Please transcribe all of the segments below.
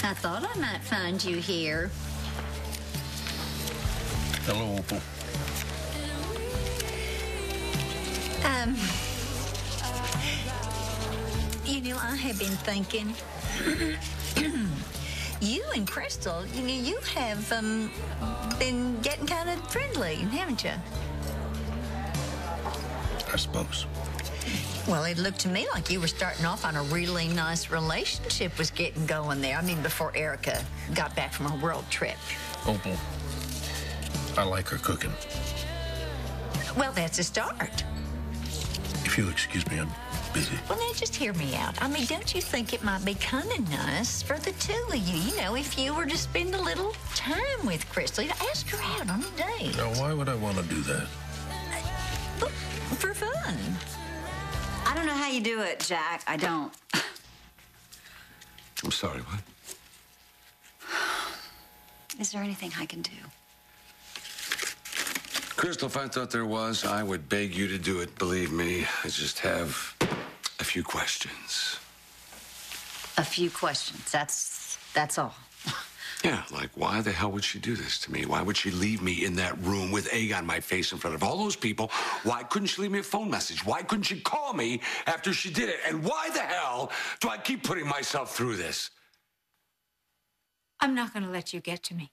I thought I might find you here. Hello, Opal. You know, I have been thinking. You and Crystal, you have been getting kind of friendly, haven't you? I suppose. Well, it looked to me like you were starting off on a really nice relationship was getting going there. I mean, before Erica got back from her world trip. Opal, I like her cooking. Well, that's a start. If you'll excuse me, I'm busy. Well, now, just hear me out. I mean, don't you think it might be kind of nice for the two of you, if you were to spend a little time with Crystal, ask her out on a date? Now, why would I want to do that? Look, for fun. I don't know how you do it, Jack. I don't. I'm sorry, what? Is there anything I can do? Crystal, if I thought there was, I would beg you to do it. Believe me, I just have a few questions. A few questions. That's all. Yeah, like why the hell would she do this to me? Why would she leave me in that room with egg on my face in front of all those people? Why couldn't she leave me a phone message? Why couldn't she call me after she did it? And why the hell do I keep putting myself through this? I'm not going to let you get to me.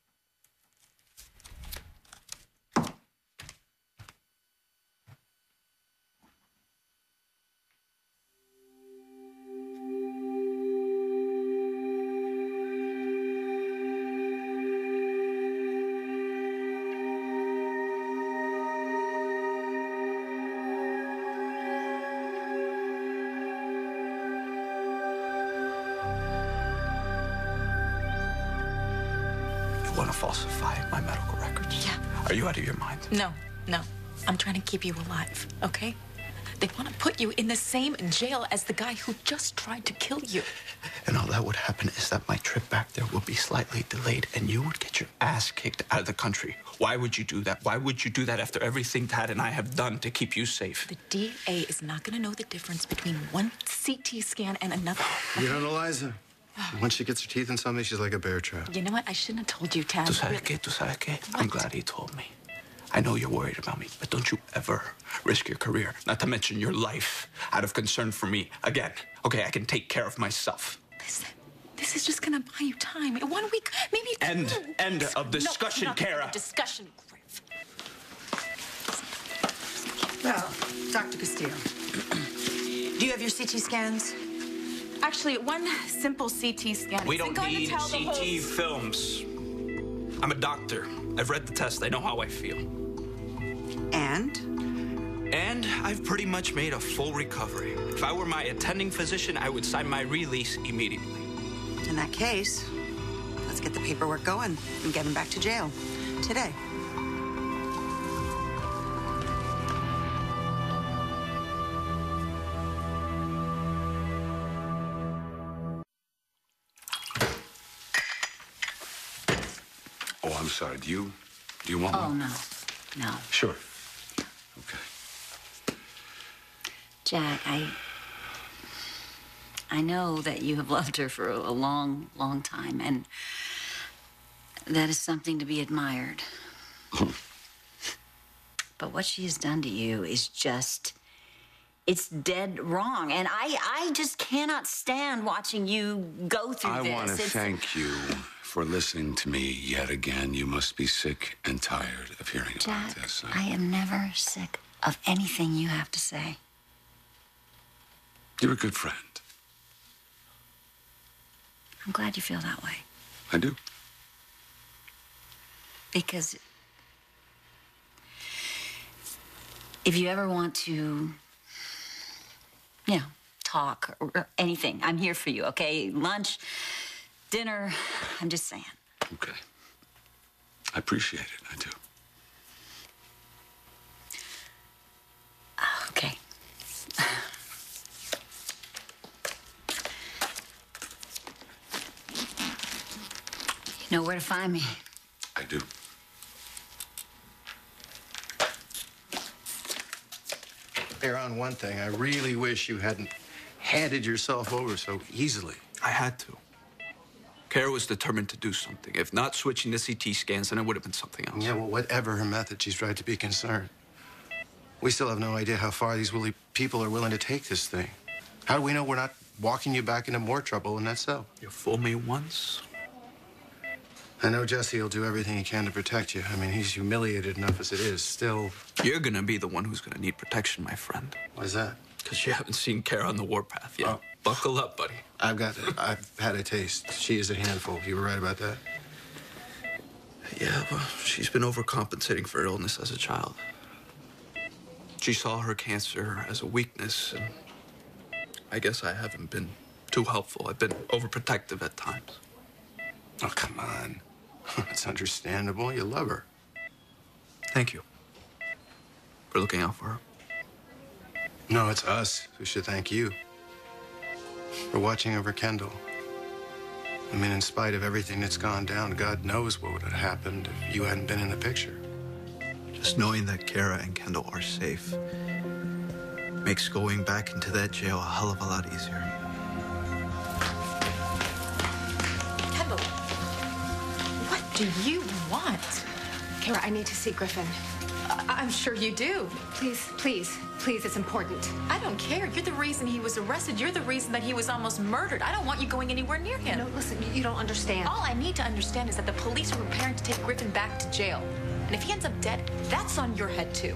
Want to falsify my medical records? Yeah. Are you out of your mind? No. I'm trying to keep you alive, okay? They want to put you in the same jail as the guy who just tried to kill you. And all that would happen is that my trip back there will be slightly delayed and you would get your ass kicked out of the country. Why would you do that? Why would you do that after everything Tad and I have done to keep you safe? The DA is not going to know the difference between one CT scan and another. You don't know Liza. Once she gets her teeth in something, she's like a bear trap. You know what? I shouldn't have told you, Tad. ¿Tú sabes qué? I'm glad he told me. I know you're worried about me, but don't you ever risk your career, not to mention your life, out of concern for me again. Okay, I can take care of myself. Listen, this is just going to buy you time. 1 week, maybe two. End of discussion, no, Kara. Discussion, Griff. Well, Dr. Castillo, do you have your CT scans? Actually, one simple CT scan. We don't need CT films. I'm a doctor. I've read the test. I know how I feel. And I've pretty much made a full recovery. If I were my attending physician, I would sign my release immediately. In that case, let's get the paperwork going and get him back to jail today. Oh, I'm sorry. Do you want one? Oh, no. Sure. Okay. Jack, I know that you have loved her for a long, long time, and that is something to be admired. But what she has done to you is just, it's dead wrong. And I just cannot stand watching you go through this. I want to thank you for listening to me yet again. You must be sick and tired of hearing Jack, about this. I am never sick of anything you have to say. You're a good friend. I'm glad you feel that way. I do. Because if you ever want to, talk or anything, I'm here for you, okay? Lunch, dinner, I'm just saying. Okay. I appreciate it. I do. Okay. You know where to find me. I do. Bear on one thing, I really wish you hadn't handed yourself over so easily. I had to. Kara was determined to do something. If not switching the CT scans, then it would have been something else. Yeah, well, whatever her method, she's right to be concerned. We still have no idea how far these people are willing to take this thing. How do we know we're not walking you back into more trouble in that cell? You fooled me once. I know Jesse will do everything he can to protect you. I mean, he's humiliated enough as it is. Still... You're gonna be the one who's gonna need protection, my friend. Why is that? Because you haven't seen Kara on the warpath yet. Oh. Buckle up, buddy. I've had a taste. She is a handful. You were right about that. Yeah, well, she's been overcompensating for illness as a child. She saw her cancer as a weakness, and I guess I haven't been too helpful. I've been overprotective at times. Oh, come on. It's understandable. You love her. Thank you for looking out for her. No, it's us who should thank you for watching over Kendall. I mean, in spite of everything that's gone down, God knows what would have happened if you hadn't been in the picture. Just knowing that Kara and Kendall are safe makes going back into that jail a hell of a lot easier. Kendall, what do you want? Kara, I need to see Griffin. I'm sure you do. Please, please, please, it's important. I don't care. You're the reason he was arrested. You're the reason that he was almost murdered. I don't want you going anywhere near him. No, listen, you don't understand. All I need to understand is that the police are preparing to take Griffin back to jail. And if he ends up dead, that's on your head, too.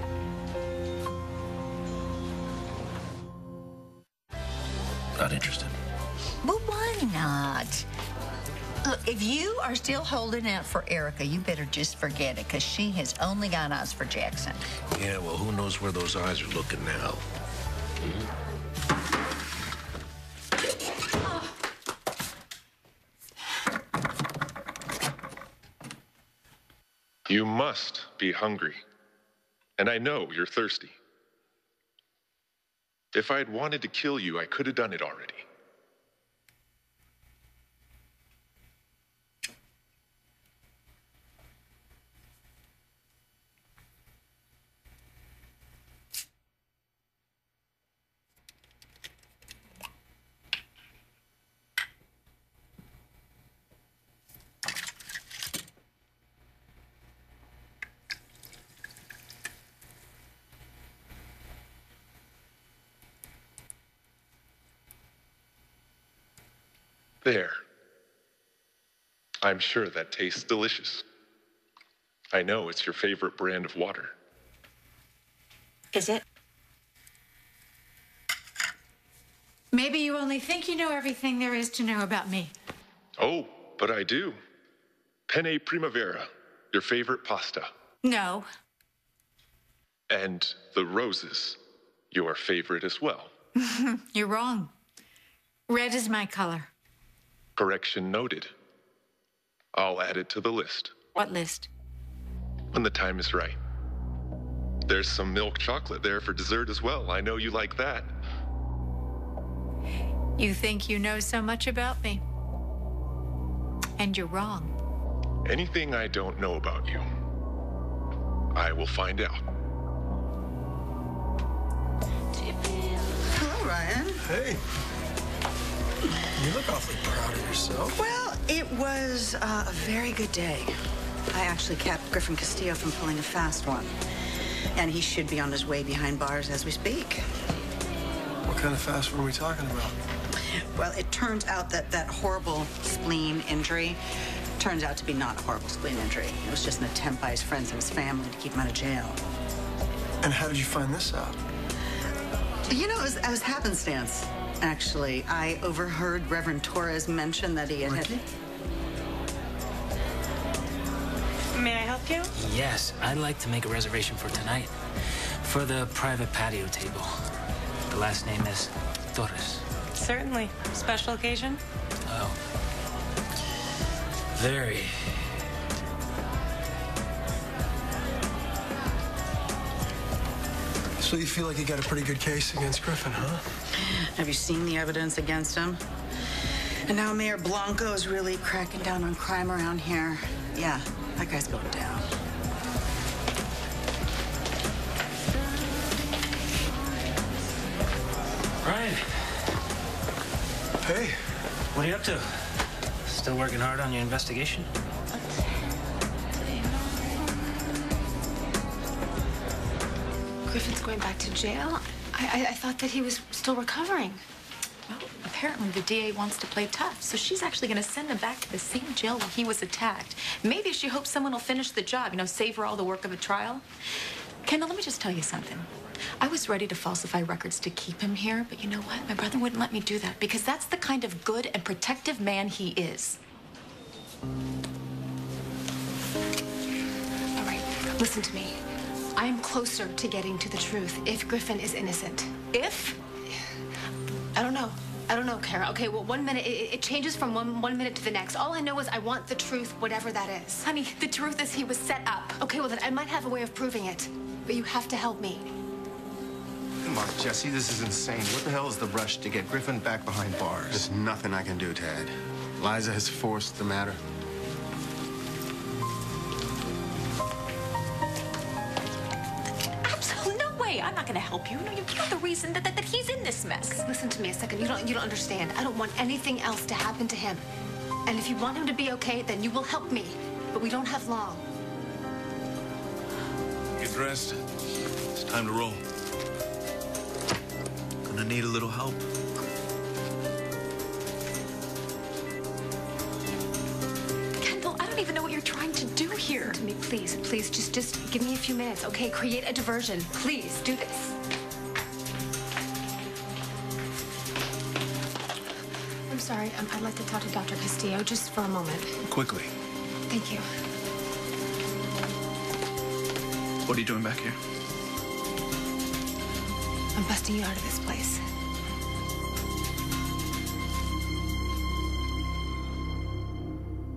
Not interested. Well, why not? Look, if you are still holding out for Erica, you better just forget it, because she has only got eyes for Jackson. Yeah, well, who knows where those eyes are looking now? You must be hungry. And I know you're thirsty. If I'd wanted to kill you, I could have done it already. There. I'm sure that tastes delicious. I know it's your favorite brand of water. Is it? Maybe you only think you know everything there is to know about me. Oh, but I do. Penne Primavera, your favorite pasta. No. And the roses, your favorite as well. You're wrong. Red is my color. Correction noted. I'll add it to the list. What list? When the time is right. There's some milk chocolate there for dessert as well. I know you like that. You think you know so much about me. And you're wrong. Anything I don't know about you, I will find out. Hello, Ryan. Hey. You look awfully proud of yourself. Well, it was a very good day. I actually kept Griffin Castillo from pulling a fast one. And he should be on his way behind bars as we speak. What kind of fast one are we talking about? Well, it turns out that that horrible spleen injury turns out to be not a horrible spleen injury. It was just an attempt by his friends and his family to keep him out of jail. And how did you find this out? You know, it was happenstance. Actually, I overheard Reverend Torres mention that he had... May I help you? Yes, I'd like to make a reservation for tonight. For the private patio table. The last name is Torres. Certainly. Special occasion? Oh. Very. So you feel like you got a pretty good case against Griffin, huh? Have you seen the evidence against him? And now Mayor Blanco is really cracking down on crime around here. Yeah, that guy's going down. Ryan. Hey. What are you up to? Still working hard on your investigation? Griffin's going back to jail? I thought that he was still recovering. Well, apparently the DA wants to play tough, so she's actually going to send him back to the same jail where he was attacked. Maybe she hopes someone will finish the job, save her all the work of a trial. Kendall, let me just tell you something. I was ready to falsify records to keep him here, but you know what? My brother wouldn't let me do that because that's the kind of good and protective man he is. All right, listen to me. I am closer to getting to the truth if Griffin is innocent. If? I don't know. I don't know, Kara. Okay, well, 1 minute, it changes from one minute to the next. All I know is I want the truth, whatever that is. Honey, the truth is he was set up. Okay, well, then I might have a way of proving it, but you have to help me. Come on, Jesse, this is insane. What the hell is the rush to get Griffin back behind bars? There's nothing I can do, Tad. Liza has forced the matter. I'm not going to help you. You're the reason that he's in this mess. Listen to me a second. You don't understand. I don't want anything else to happen to him. And if you want him to be okay, then you will help me. But we don't have long. Get dressed. It's time to roll. Gonna need a little help. Kendall, I don't even know what you're trying to do here. Listen to me, please. Please, just give me a few minutes, okay? Create a diversion. Please, do this. I'm sorry. I'd like to talk to Dr. Castillo just for a moment. Quickly. Thank you. What are you doing back here? I'm busting you out of this place.